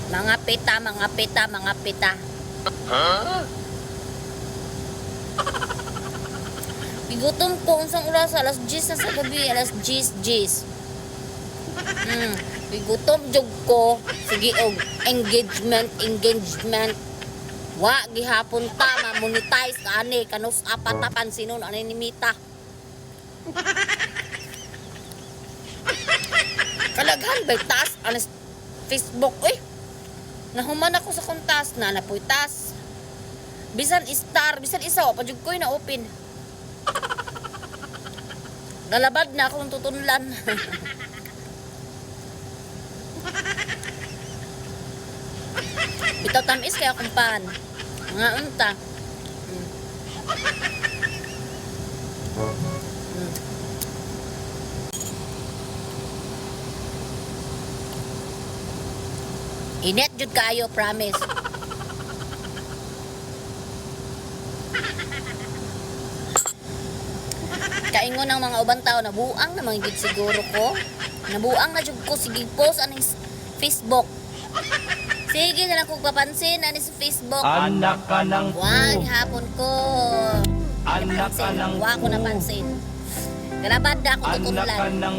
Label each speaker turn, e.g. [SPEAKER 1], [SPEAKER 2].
[SPEAKER 1] Mga pita, mga pita, mga pita.
[SPEAKER 2] Huh?
[SPEAKER 1] Igutom ko unsang oras, alas 10 na sa gabi, alas 10, 10. Igutom jog ko. Sige og engagement. Wa gihapon ta ma-monetize ani kanus apat ta pansinon ani ni Mita. Kalaghan ba taas anis Facebook nahuman ako sa kontas na napoy taas. Bisan star, bisan isa pa jud koy na open. Galabad na akong tutunlan. Bitaw tamis kaya akong pan. Nga unta. Inet jud kaayo, promise. Kaingon ng mga ubang tao, nabuang na mga gid siguro ko. Nabuang na jud ko sige post aning Facebook. Sige na lang kong papansin ani sa Facebook.
[SPEAKER 3] Anak ka ng
[SPEAKER 1] Wag hapon ko.
[SPEAKER 3] Anak ka ng
[SPEAKER 1] Wag ko napansin. Galabad na ako
[SPEAKER 3] Anak
[SPEAKER 1] tutulan.
[SPEAKER 3] ka ng